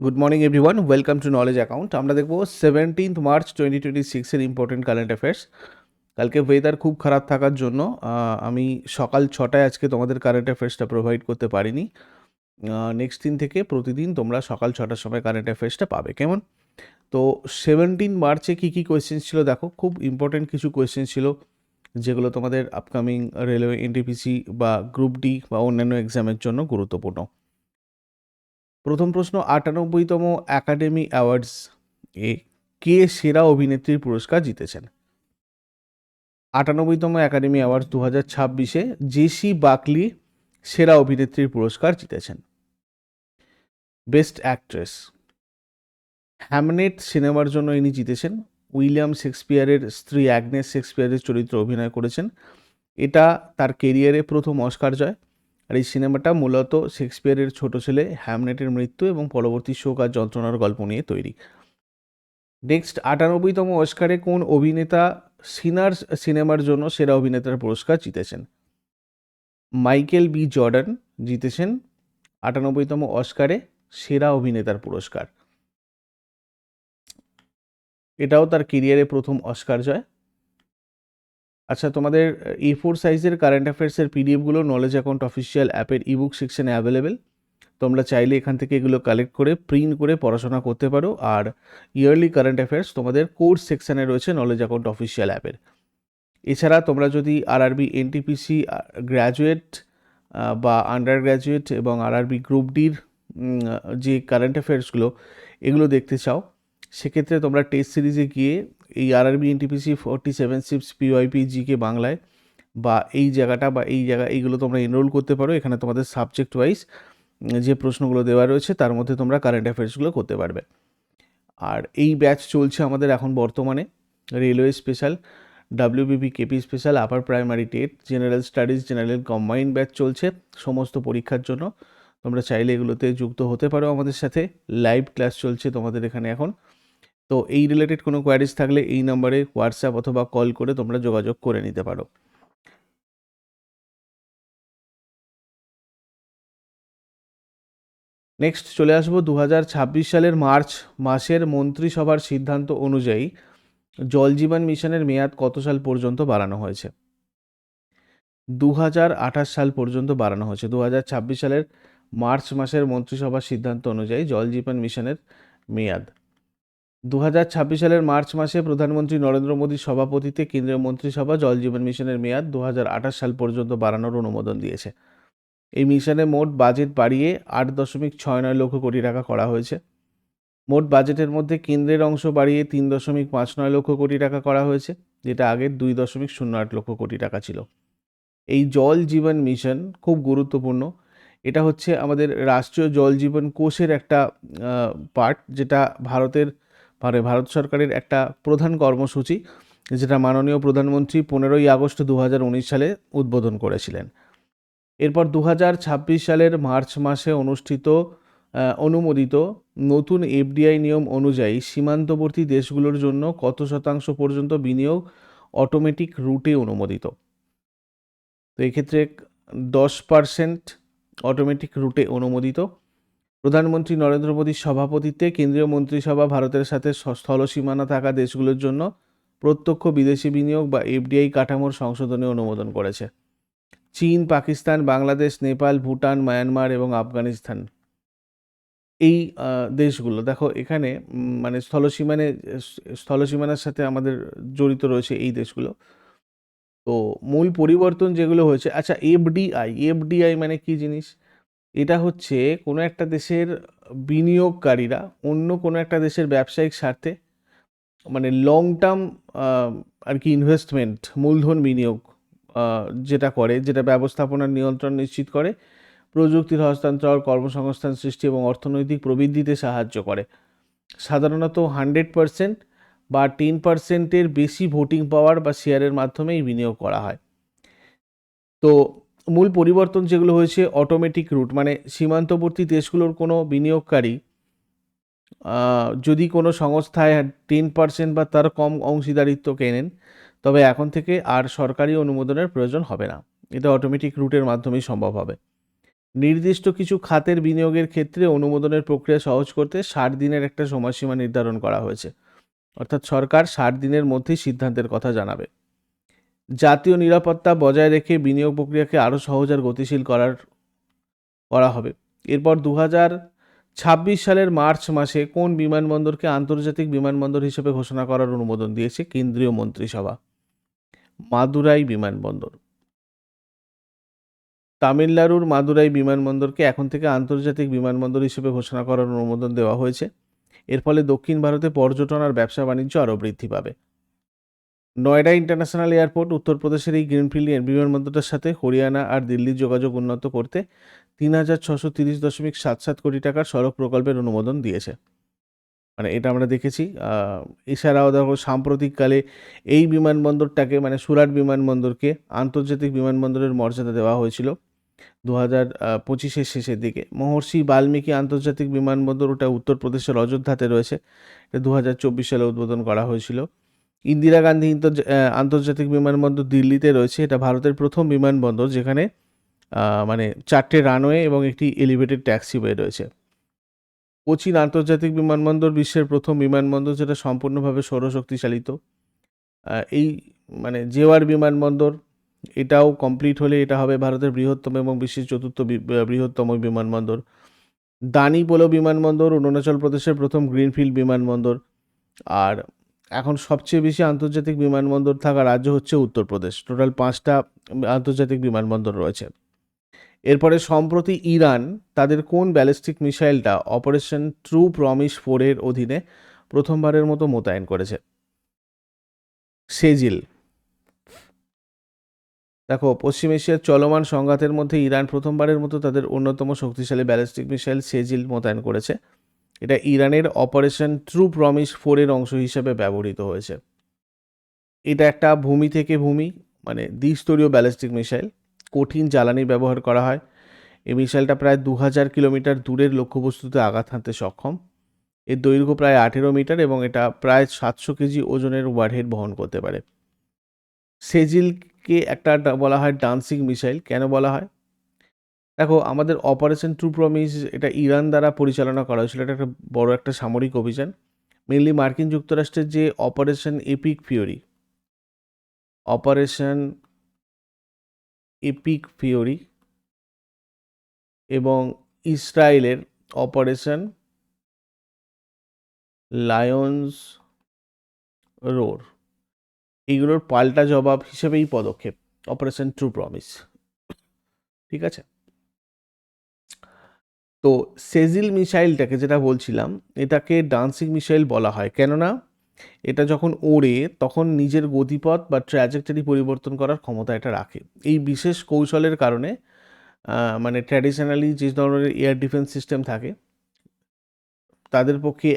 Good morning everyone, welcome to knowledge account. আমরা দেখবো 17 March 2026 important current affairs. কালকে weather খুব খারাপ থাকার জন্য আমি সকাল 6টায় আজকে তোমাদের কারেন্ট অ্যাফেয়ার্সটা প্রোভাইড করতে পারিনি। নেক্সট দিন থেকে প্রতিদিন তোমরা সকাল 6টার সময় কারেন্ট অ্যাফেয়ার্সটা পাবে, কেমন? তো 17 মার্চে কী কী কোয়েশ্চেন্স ছিল দেখো, খুব ইম্পর্টেন্ট কিছু কোয়েশ্চেন্স ছিল যেগুলো তোমাদের আপকামিং রেলওয়ে, এনটিপিসি বা গ্রুপ ডি বা অন্যান্য এক্সামের জন্য গুরুত্বপূর্ণ। প্রথম প্রশ্ন, 98তম একাডেমি অ্যাওয়ার্ডস এ কে সেরা অভিনেত্রীর পুরস্কার জিতেছেন? 98তম একাডেমি অ্যাওয়ার্ডস 2026-এ জেসি বাকলি সেরা অভিনেত্রীর পুরস্কার জিতেছেন। বেস্ট অ্যাক্ট্রেস, হ্যামনেট সিনেমার জন্য ইনি জিতেছেন। উইলিয়াম শেক্সপিয়ারের স্ত্রী অ্যাগনেস শেক্সপিয়ারের চরিত্রে অভিনয় করেছেন। এটা তার কেরিয়ারে প্রথম অস্কার জয়। আর এই সিনেমাটা মূলত শেক্সপিয়ারের ছোট ছেলে হ্যামনেটের মৃত্যু এবং পরবর্তী শোক আর যন্ত্রণার গল্প নিয়ে তৈরি। নেক্সট, 98তম অস্কারে কোন অভিনেতা সিনার্স সিনেমার জন্য সেরা অভিনেতার পুরস্কার জিতেছেন? মাইকেল বি জর্ডান জিতেছেন 98তম অস্কারে সেরা অভিনেতার পুরস্কার। এটাও তার কেরিয়ারে প্রথম অস্কার জয়। আচ্ছা, তোমাদের A4 সাইজের কারেন্ট অ্যাফেয়ার্সের পিডিএফগুলো নলেজ অ্যাকাউন্ট অফিসিয়াল অ্যাপের ইবুক সেকশনে অ্যাভেলেবেল। তোমরা চাইলে এখান থেকে এগুলো কালেক্ট করে প্রিন্ট করে পড়াশোনা করতে পারো। আর ইয়ারলি কারেন্ট অ্যাফেয়ার্স তোমাদের কোর্স সেকশনে রয়েছে নলেজ অ্যাকাউন্ট অফিসিয়াল অ্যাপের। এছাড়া তোমরা যদি আরআরবি এনটিপিসি গ্র্যাজুয়েট বা আন্ডার গ্র্যাজুয়েট এবং আরআরবি গ্রুপ ডির যে কারেন্ট অ্যাফেয়ার্সগুলো এগুলো দেখতে চাও, সেক্ষেত্রে তোমরা টেস্ট সিরিজে গিয়ে এই আরআরবি এনটিপিসি 47 শিপস পিওয়াইপি জিকে বাংলায় বা এই জায়গাটা বা এই জায়গা এইগুলো তোমরা এনরোল করতে পারো। এখানে তোমাদের সাবজেক্ট ওয়াইজ যে প্রশ্নগুলো দেওয়া রয়েছে তার মধ্যে তোমরা কারেন্ট অ্যাফেয়ার্সগুলো করতে পারবে। আর এই ব্যাচ চলছে আমাদের এখন বর্তমানে railway special, WBP KP special, upper primary TET, general studies, general combined batch চলছে সমস্ত পরীক্ষার জন্য। তোমরা চাইলে এগুলোতে যুক্ত হতে পারো আমাদের সাথে। লাইভ ক্লাস চলছে তোমাদের এখানে এখন। তো এই রিলেটেড কোনো কোয়ারিজ থাকলে এই নাম্বারে হোয়াটসঅ্যাপ অথবা কল করে তোমরা যোগাযোগ করে নিতে পারো। নেক্সট চলে আসবো 2026 সালের মার্চ মাসের মন্ত্রিসভার সিদ্ধান্ত অনুযায়ী জল জীবন মিশনের মেয়াদ কত সাল পর্যন্ত বাড়ানো হয়েছে? 2028 সাল পর্যন্ত বাড়ানো হয়েছে। 2026 সালের মার্চ মাসের মন্ত্রিসভার সিদ্ধান্ত অনুযায়ী জল জীবন মিশনের মেয়াদ 2026 সালের মার্চ মাসে প্রধানমন্ত্রী নরেন্দ্র মোদীর সভাপতিত্বে কেন্দ্রীয় মন্ত্রিসভা জল জীবন মিশনের মেয়াদ 2028 সাল পর্যন্ত বাড়ানোর অনুমোদন দিয়েছে। এই মিশনে মোট বাজেট বাড়িয়ে 8.69 লক্ষ কোটি টাকা করা হয়েছে। মোট বাজেটের মধ্যে কেন্দ্রের অংশ বাড়িয়ে 3.59 লক্ষ কোটি টাকা করা হয়েছে, যেটা আগের 2.08 লক্ষ কোটি টাকা ছিল। এই জল জীবন মিশন খুব গুরুত্বপূর্ণ। এটা হচ্ছে আমাদের রাষ্ট্রীয় জল জীবন কোষের একটা পার্ট, যেটা ভারত সরকারের একটা প্রধান কর্মসূচি, যেটা মাননীয় প্রধানমন্ত্রী 15ই আগস্ট 2019 সালে উদ্বোধন করেছিলেন। এরপর 2026 সালের মার্চ মাসে অনুমোদিত নতুন এফডিআই নিয়ম অনুযায়ী সীমান্তবর্তী দেশগুলোর জন্য কত শতাংশ পর্যন্ত বিনিয়োগ অটোমেটিক রুটে অনুমোদিত? তো এক্ষেত্রে 10% অটোমেটিক রুটে অনুমোদিত। প্রধানমন্ত্রী নরেন্দ্র মোদীর সভাপতিত্বে কেন্দ্রীয় মন্ত্রিসভা ভারতের সাথে স্থল সীমানা থাকা দেশগুলোর জন্য প্রত্যক্ষ বিদেশি বিনিয়োগ বা এফডিআই কাঠামোর সংশোধনে অনুমোদন করেছে। চীন, পাকিস্তান, বাংলাদেশ, নেপাল, ভুটান, মায়ানমার এবং আফগানিস্তান, এই দেশগুলো দেখো এখানে মানে স্থলসীমানার সাথে আমাদের জড়িত রয়েছে এই দেশগুলো। তো মূল পরিবর্তন যেগুলো হয়েছে, আচ্ছা, এফডিআই মানে কি জিনিস? এটা হচ্ছে কোনো একটা দেশের বিনিয়োগকারীরা অন্য কোনো একটা দেশের ব্যবসায়িক স্বার্থে মানে লং টার্ম আর কি ইনভেস্টমেন্ট, মূলধন বিনিয়োগ যেটা ব্যবস্থাপনার নিয়ন্ত্রণ নিশ্চিত করে, প্রযুক্তির হস্তান্তর, কর্মসংস্থান সৃষ্টি এবং অর্থনৈতিক প্রবৃদ্ধিতে সাহায্য করে। সাধারণত 100% বা 10%-এর বেশি ভোটিং পাওয়ার বা শেয়ারের মাধ্যমে এই বিনিয়োগ করা হয়। তো মূল পরিবর্তন যেগুলো হয়েছে, অটোমেটিক রুট মানে সীমান্তবর্তী দেশগুলোর কোনো বিনিয়োগকারী যদি কোনো সংস্থায় 10% বা তার কম অংশীদারিত্ব কেনেন, তবে এখন থেকে আর সরকারি অনুমোদনের প্রয়োজন হবে না। এটা অটোমেটিক রুটের মাধ্যমেই সম্ভব হবে। নির্দিষ্ট কিছু খাতের বিনিয়োগের ক্ষেত্রে অনুমোদনের প্রক্রিয়া সহজ করতে 60 দিনের একটা সময়সীমা নির্ধারণ করা হয়েছে। অর্থাৎ সরকার 60 দিনের মধ্যেই সিদ্ধান্তের কথা জানাবে। জাতীয় নিরাপত্তা বজায় রেখে বিনিয়োগ প্রক্রিয়াকে আরও সহজ আর গতিশীল করা হবে। এরপর 2026 সালের মার্চ মাসে কোন বিমানবন্দরকে আন্তর্জাতিক বিমানবন্দর হিসেবে ঘোষণা করার অনুমোদন দিয়েছে কেন্দ্রীয় মন্ত্রিসভা? মাদুরাই বিমানবন্দর। তামিলনাড়ুর মাদুরাই বিমানবন্দরকে এখন থেকে আন্তর্জাতিক বিমানবন্দর হিসেবে ঘোষণা করার অনুমোদন দেওয়া হয়েছে। এর ফলে দক্ষিণ ভারতে পর্যটন আর ব্যবসা বাণিজ্য আরও বৃদ্ধি পাবে। নয়ডা ইন্টারন্যাশনাল এয়ারপোর্ট উত্তরপ্রদেশের এই গ্রিনফিল্ড বিমানবন্দরটার সাথে হরিয়ানা আর দিল্লির যোগাযোগ উন্নত করতে 3630.77 কোটি টাকার সড়ক প্রকল্পের অনুমোদন দিয়েছে। মানে এটা আমরা দেখেছি। এছাড়াও দেখো সাম্প্রতিককালে এই বিমানবন্দরটাকে মানে সুরাট বিমানবন্দরকে আন্তর্জাতিক বিমানবন্দরের মর্যাদা দেওয়া হয়েছিল 2025-এর শেষের দিকে। মহর্ষি বাল্মীকি আন্তর্জাতিক বিমানবন্দর, ওটা উত্তরপ্রদেশের অযোধ্যাতে রয়েছে, এটা 2024 সালে উদ্বোধন করা হয়েছিল। ইন্দিরা গান্ধী আন্তর্জাতিক বিমানবন্দর দিল্লিতে রয়েছে, এটা ভারতের প্রথম বিমানবন্দর যেখানে মানে 4টে রানওয়ে এবং একটি এলিভেটেড ট্যাক্সিওয়ে রয়েছে। কোচিন আন্তর্জাতিক বিমানবন্দর বিশ্বের প্রথম বিমানবন্দর যেটা সম্পূর্ণভাবে সৌরশক্তি চালিত। এই মানে জেওয়ার বিমানবন্দর, এটাও কমপ্লিট হলে এটা হবে ভারতের বৃহত্তম এবং বিশ্বের চতুর্থ বৃহত্তম বিমানবন্দর। দানিপোলো বিমানবন্দর অরুণাচল প্রদেশের প্রথম গ্রিনফিল্ড বিমানবন্দর। আর এখন সবচেয়ে বেশি আন্তর্জাতিক বিমানবন্দর থাকা রাজ্য হচ্ছে উত্তরপ্রদেশ, টোটাল 5টা আন্তর্জাতিক বিমানবন্দর রয়েছে। এরপরে সম্প্রতি ইরান তাদের কোন ব্যালিস্টিক মিসাইলটা অপারেশন ট্রু প্রমিস 4-এর অধীনে প্রথমবারের মতো মোতায়েন করেছে? সেজিল। দেখো, পশ্চিম এশিয়ার চলমান সংঘাতের মধ্যে ইরান প্রথমবারের মতো তাদের অন্যতম শক্তিশালী ব্যালিস্টিক মিসাইল সেজিল মোতায়েন করেছে। এটা ইরানের অপারেশন ট্রু প্রমিস 4-এর অংশ হিসেবে ব্যবহৃত হয়েছে। এটা একটা ভূমি থেকে ভূমি মানে দ্বিস্তরীয় ব্যালিস্টিক মিসাইল, কঠিন জ্বালানি ব্যবহার করা হয়। এই মিসাইলটা প্রায় 2000 কিলোমিটার দূরের লক্ষ্যবস্তুতে আঘাত হানতে সক্ষম। এর দৈর্ঘ্য প্রায় 18 মিটার এবং এটা প্রায় 700 কেজি ওজনের ওয়ারহেড বহন করতে পারে। সেজিলকে একটা বলা হয় ডান্সিং মিসাইল। কেন বলা হয়? দেখো, আমাদের অপারেশন ট্রু প্রমিস এটা ইরান দ্বারা পরিচালনা করা হয়েছিল। এটা একটা বড় একটা সামরিক অভিযান। মেনলি মার্কিন যুক্তরাষ্ট্রের যে অপারেশন এপিক ফিওরি এবং ইসরায়েলের অপারেশন লায়ন্স রোর, এইগুলোর পাল্টা জবাব হিসেবে এই পদক্ষেপ অপারেশন ট্রু প্রমিস। ঠিক আছে, তো সেজিল মিসাইলটাকে যেটা বলছিলাম, এটাকে ডান্সিং মিসাইল বলা হয় কেননা এটা যখন ওড়ে তখন নিজের গতিপথ বা ট্র্যাজেক্টরি পরিবর্তন করার ক্ষমতা এটা রাখে। এই বিশেষ কৌশলের কারণে মানে ট্র্যাডিশনালি যে ধরনের এয়ার ডিফেন্স সিস্টেম থাকে তাদের পক্ষে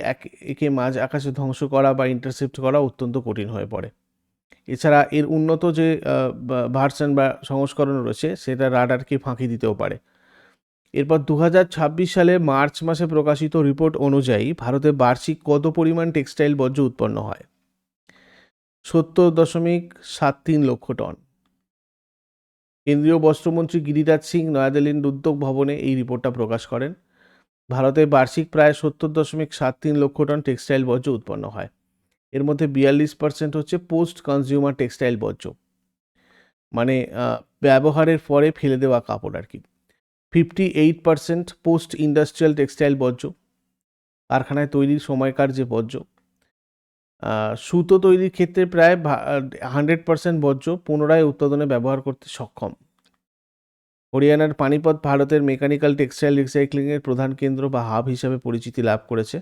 একে মাঝ আকাশে ধ্বংস করা বা ইন্টারসেপ্ট করা অত্যন্ত কঠিন হয়ে পড়ে। এছাড়া এর উন্নত যে ভার্সন বা সংস্করণ রয়েছে সেটা রাডারকে ফাঁকি দিতেও পারে। এরপর 2026 সালে মার্চ মাসে প্রকাশিত রিপোর্ট অনুযায়ী ভারতে বার্ষিক কত পরিমাণ টেক্সটাইল বর্জ্য উৎপন্ন হয়? 70.73 লক্ষ টন। কেন্দ্রীয় বস্ত্রমন্ত্রী গিরিরাজ সিং নয়াদিল্লির উদ্যোগ ভবনে এই রিপোর্টটা প্রকাশ করেন। ভারতে বার্ষিক প্রায় 70.73 লক্ষ টন টেক্সটাইল বর্জ্য উৎপন্ন হয়। এর মধ্যে 42% হচ্ছে পোস্ট কনজিউমার টেক্সটাইল বর্জ্য, মানে ব্যবহারের পরে ফেলে দেওয়া কাপড় আর কি। 58% পোস্ট ইন্ডাস্ট্রিয়াল টেক্সটাইল বর্জ্য, কারখানায় তৈরির সময়কার যে বর্জ্য। সুতো তৈরির ক্ষেত্রে প্রায় 100% বর্জ্য পুনরায় উৎপাদনে ব্যবহার করতে সক্ষম। হরিয়ানার পানিপথ ভারতের মেকানিক্যাল টেক্সটাইল রিসাইক্লিংয়ের প্রধান কেন্দ্র বা হাব হিসাবে পরিচিতি লাভ করেছে।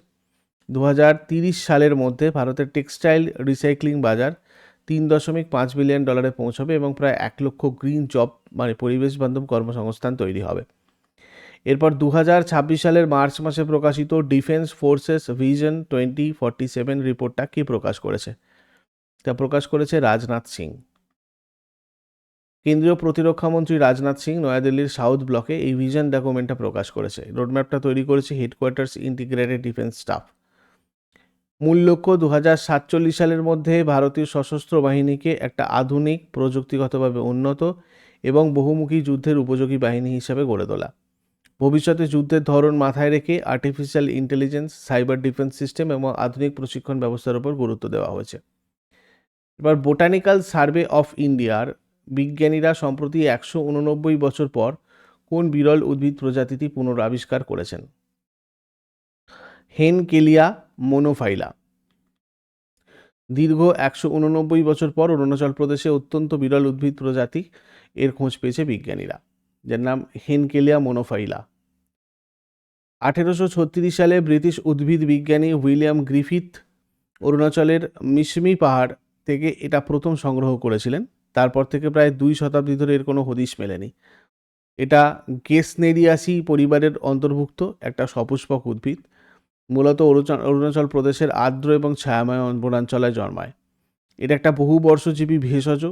2030 সালের মধ্যে ভারতের টেক্সটাইল রিসাইক্লিং বাজার $3.5 বিলিয়ন পৌঁছবে এবং প্রায় 1 লক্ষ গ্রিন জব মানে পরিবেশ বান্ধব কর্মসংস্থান তৈরি হবে। এরপর 2026 সালের মার্চ মাসে প্রকাশিত ডিফেন্স ফোর্সেস ভিশন 2047 রিপোর্টটা কে প্রকাশ করেছে? তা প্রকাশ করেছে রাজনাথ সিং। কেন্দ্রীয় প্রতিরক্ষামন্ত্রী রাজনাথ সিং নয়াদিল্লির সাউথ ব্লকে এই ভিশন ডকুমেন্টটা প্রকাশ করেছে। রোডম্যাপটা তৈরি করেছে হেডকোয়ার্টার্স ইন্টিগ্রেটেড ডিফেন্স স্টাফ। মূল লক্ষ্য 2047 সালের মধ্যে ভারতীয় সশস্ত্র বাহিনীকে একটা আধুনিক, প্রযুক্তিগতভাবে উন্নত এবং বহুমুখী যুদ্ধের উপযোগী বাহিনী হিসাবে গড়ে তোলা। ভবিষ্যতে যুদ্ধের ধরন মাথায় রেখে artificial intelligence, cyber defence system এবং আধুনিক প্রশিক্ষণ ব্যবস্থার উপর গুরুত্ব দেওয়া হয়েছে। এবার বোটানিক্যাল সার্ভে অফ ইন্ডিয়ার বিজ্ঞানীরা সম্প্রতি 189 বছর পর কোন বিরল উদ্ভিদ প্রজাতিটি পুনরাবিষ্কার করেছেন? হেনকেলিয়া মোনোফাইলা। দীর্ঘ 189 বছর পর অরুণাচল প্রদেশে অত্যন্ত বিরল উদ্ভিদ প্রজাতি এর খোঁজ পেয়েছে বিজ্ঞানীরা, যার নাম হেনকেলিয়া মোনোফাইলা। 1836 সালে ব্রিটিশ উদ্ভিদ বিজ্ঞানী উইলিয়াম গ্রিফিথ অরুণাচলের মিশমি পাহাড় থেকে এটা প্রথম সংগ্রহ করেছিলেন। তারপর থেকে প্রায় 2 শতাব্দী ধরে এর কোনো হদিশ মেলেনি। এটা গেসনেরিয়াসি পরিবারের অন্তর্ভুক্ত একটা সপুষ্পক উদ্ভিদ। মূলত অরুণাচল প্রদেশের আর্দ্র এবং ছায়াময় বনাঞ্চলে জন্মায়। এটা একটা বহুবর্ষজীবী ভেষজ।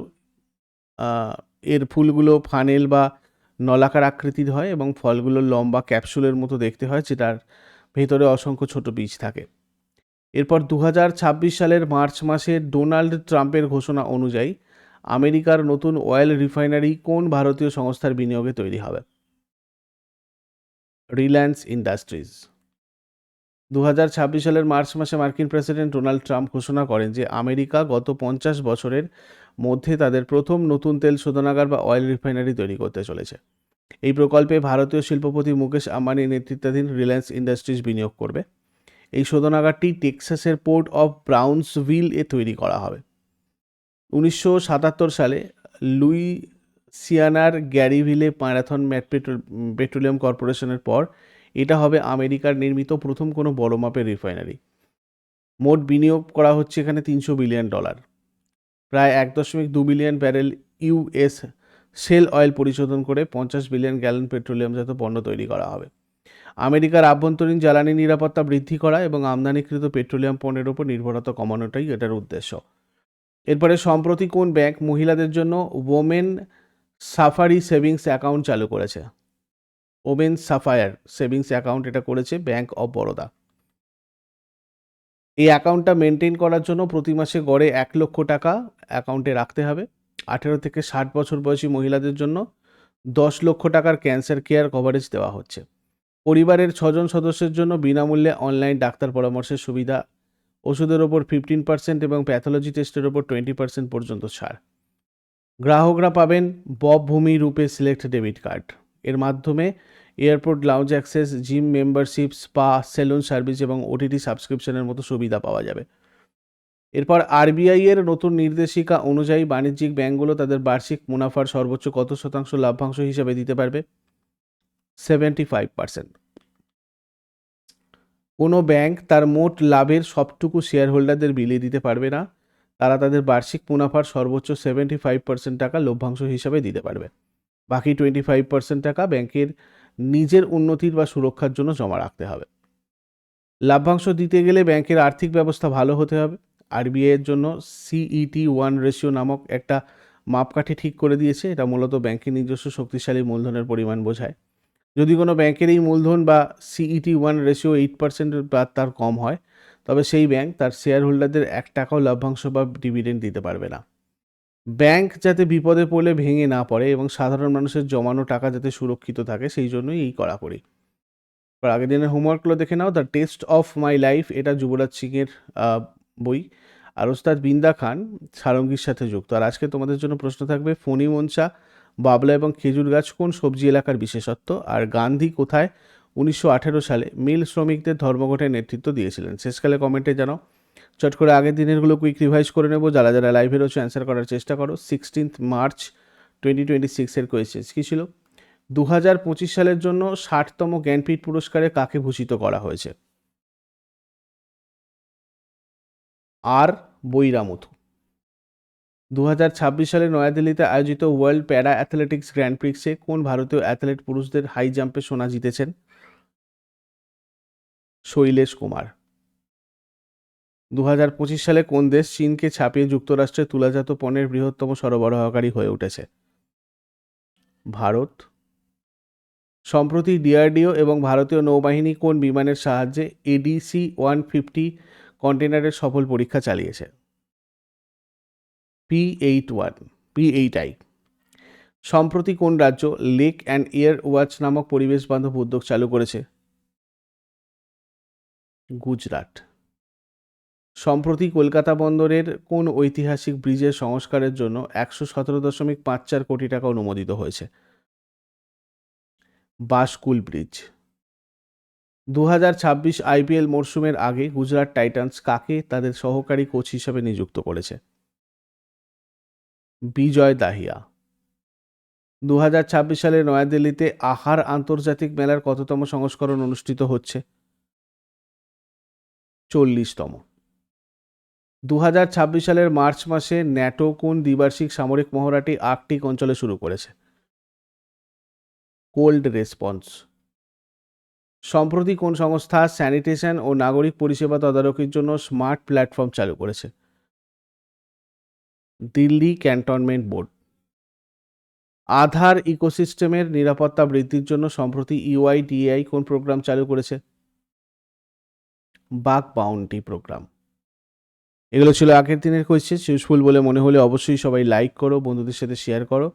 এর ফুলগুলো ফানেল বা নলাকার আকৃতির হয় এবং ফলগুলো লম্বা ক্যাপসুলের মতো দেখতে হয়, যেটার ভেতরে অসংখ্য ছোট বীজ থাকে। এরপর 2026 সালের মার্চ মাসে ডোনাল্ড ট্রাম্পের ঘোষণা অনুযায়ী আমেরিকার নতুন অয়েল রিফাইনারি কোন ভারতীয় সংস্থার বিনিয়োগে তৈরি হবে? রিলায়েন্স ইন্ডাস্ট্রিজ। 2026 সালের মার্চ মাসে মার্কিন প্রেসিডেন্ট ডোনাল্ড ট্রাম্প ঘোষণা করেন যে আমেরিকা গত 50 বছরের মধ্যে তাদের প্রথম নতুন তেল শোধনাগার বা অয়েল রিফাইনারি তৈরি করতে চলেছে। এই প্রকল্পে ভারতীয় শিল্পপতি মুকেশ আম্বানির নেতৃত্বাধীন রিলায়েন্স ইন্ডাস্ট্রিজ বিনিয়োগ করবে। এই শোধনাগারটি টেক্সাসের পোর্ট অফ ব্রাউন্সভিল এ তৈরি করা হবে। 1977 সালে লুইসিয়ানার গ্যারিভিলে ম্যারাথন পেট্রোলিয়াম কর্পোরেশনের পর এটা হবে আমেরিকার নির্মিত প্রথম কোনো বড় মাপের রিফাইনারি। মোট বিনিয়োগ করা হচ্ছে এখানে $300 বিলিয়ন। প্রায় 1.2 billion barrel US shale oil পরিশোধন করে 50 বিলিয়ন গ্যালন পেট্রোলিয়ামজাত পণ্য তৈরি করা হবে। আমেরিকার আভ্যন্তরীণ জ্বালানি নিরাপত্তা বৃদ্ধি করা এবং আমদানিকৃত পেট্রোলিয়াম পণ্যের উপর নির্ভরতা কমানোটাই এটার উদ্দেশ্য। এরপরে সম্প্রতি কোন ব্যাংক মহিলাদের জন্য ওমেন সাফারি সেভিংস অ্যাকাউন্ট চালু করেছে? ওমেন সাফায়ার সেভিংস অ্যাকাউন্ট এটা করেছে ব্যাংক অফ বরোদা। এই অ্যাকাউন্টটা মেনটেন করার জন্য প্রতি মাসে গড়ে 1 লক্ষ টাকা অ্যাকাউন্টে রাখতে হবে। 18 থেকে 60 বছর বয়সী মহিলাদের জন্য 10 লক্ষ টাকার ক্যান্সার কেয়ার কভারেজ দেওয়া হচ্ছে। পরিবারের 6 জন সদস্যের জন্য বিনামূল্যে অনলাইন ডাক্তার পরামর্শের সুবিধা, ওষুধের ওপর 15% এবং প্যাথোলজি টেস্টের ওপর 20% পর্যন্ত ছাড়। গ্রাহকরা পাবেন বব ভূমি রূপে সিলেক্ট ডেবিট কার্ড। এর মাধ্যমে airport lounge access, gym membership, spa, salon service এবং ওটিটি সাবস্ক্রিপশনের মতো সুবিধা পাওয়া যাবে। এরপর আরবিআই এর নতুন নির্দেশিকা অনুযায়ী বাণিজ্যিক ব্যাংকগুলো তাদের বার্ষিক মুনাফার সর্বোচ্চ কত শতাংশ লভ্যাংশ হিসেবে দিতে পারবে? 75%। কোনো ব্যাংক তার মোট লাভের সবটুকু শেয়ার হোল্ডারদের বিলিয়ে দিতে পারবে না। তারা তাদের বার্ষিক মুনাফার সর্বোচ্চ 75% টাকা লভ্যাংশ হিসাবে দিতে পারবে। বাকি 25% টাকা ব্যাংকের নিজের উন্নতির বা সুরক্ষার জন্য জমা রাখতে হবে। লাভ্যাংশ দিতে গেলে ব্যাংকের আর্থিক ব্যবস্থা ভালো হতে হবে। আরবিআই এর জন্য CET1 রেশিও নামক একটা মাপকাঠি ঠিক করে দিয়েছে। এটা মূলত ব্যাংকের নিজস্ব শক্তিশালী মূলধনের পরিমাণ বোঝায়। যদি কোনো ব্যাংকের এই মূলধন বা CET1 রেশিও 8% বা তার কম হয়, তবে সেই ব্যাংক তার শেয়ার হোল্ডারদের 1 টাকাও লভ্যাংশ বা ডিভিডেন্ড দিতে পারবে না। ব্যাংক যাতে বিপদে পড়লে ভেঙে না পড়ে এবং সাধারণ মানুষের জমানো টাকা যাতে সুরক্ষিত থাকে, সেই জন্যই এই কড়াকড়ি। আগের দিনের হোমওয়ার্কগুলো দেখে নাও। The test of my life এটা যুবরাজ সিংয়ের বই, আর ওস্তাদ বিন্দা খান সারঙ্গীর সাথে যুক্ত। আর আজকে তোমাদের জন্য প্রশ্ন থাকবে, ফণি মনসা, বাবলা এবং খেজুর গাছ কোন সবজি এলাকার বিশেষত্ব? আর গান্ধী কোথায় 1918 সালে মিল শ্রমিকদের ধর্মঘটের নেতৃত্ব দিয়েছিলেন? শেষকালে কমেন্টে জানাও। চট করে আগের দিনেরগুলো কুইক রিভাইজ করে নেব। যারা যারা লাইভে রয়েছে অ্যান্সার করার চেষ্টা করো। 16 মার্চ 2026 এর কোয়েশ্চেন্স কী ছিল? 2025 সালের জন্য 60তম জ্ঞানপীঠ পুরস্কারে কাকে ভূষিত করা হয়েছে? আর বৈরামুথু। 2026 সালে নয়াদিল্লিতে আয়োজিত ওয়ার্ল্ড প্যারা অ্যাথলেটিক্স গ্র্যান্ড প্রিক্সে কোন ভারতীয় অ্যাথলেট পুরুষদের হাই জাম্পে সোনা জিতেছেন? শৈলেশ কুমার। 2025 সালে কোন দেশ চীনকে ছাপিয়ে যুক্তরাষ্ট্রে তুলাজাত পণ্যের বৃহত্তম সরবরাহকারী হয়ে উঠেছে? ভারত। সম্প্রতি ডিআরডিও এবং ভারতীয় নৌবাহিনী কোন বিমানের সাহায্যে ADC-150 কন্টেনারের সফল পরীক্ষা চালিয়েছে? P-8I। সম্প্রতি কোন রাজ্য লেক অ্যান্ড এয়ার ওয়াচ নামক পরিবেশ বান্ধব উদ্যোগ চালু করেছে? গুজরাট। সম্প্রতি কলকাতা বন্দরের কোন ঐতিহাসিক ব্রিজের সংস্কারের জন্য 117.54 কোটি টাকা অনুমোদিত হয়েছে? বাসকুল ব্রিজ। 2026 আইপিএল মরশুমের আগে গুজরাট টাইটান্স কাকে তাদের সহকারী কোচ হিসেবে নিযুক্ত করেছে? বিজয় দাহিয়া। 2026 সালে নয়াদিল্লিতে আহার আন্তর্জাতিক মেলার কততম সংস্করণ অনুষ্ঠিত হচ্ছে? 40তম। 2026 সালের মার্চ মাসে ন্যাটো কোন দ্বিবার্ষিক সামরিক মহড়াটি আর্কটিক অঞ্চলে শুরু করেছে? Cold response. সম্প্রতি কোন সংস্থা স্যানিটেশন ও নাগরিক পরিষেবা তদারকির জন্য স্মার্ট প্ল্যাটফর্ম চালু করেছে? Delhi cantonment board. আধার ইকোসিস্টেমের নিরাপত্তা বৃদ্ধির জন্য সম্প্রতি ইউআইডিএআই কোন প্রোগ্রাম চালু করেছে? Bug bounty programme. এগুলো ছিল আগের দিনের কোয়েশ্চেন। ইউজফুল বলে মনে হলে অবশ্যই সবাই লাইক করো, বন্ধুদের সাথে শেয়ার করো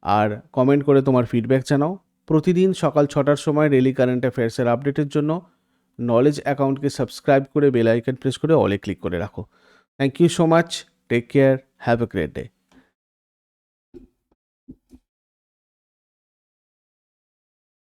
আর কমেন্ট করে তোমার ফিডব্যাক জানাও। প্রতিদিন সকাল 6টার সময় ডেইলি কারেন্ট অ্যাফেয়ার্সের আপডেটের জন্য নলেজ অ্যাকাউন্টকে সাবস্ক্রাইব করে বেল আইকন প্রেস করে অলে ক্লিক করে রাখো। Thank you so much. Take care. Have a great day.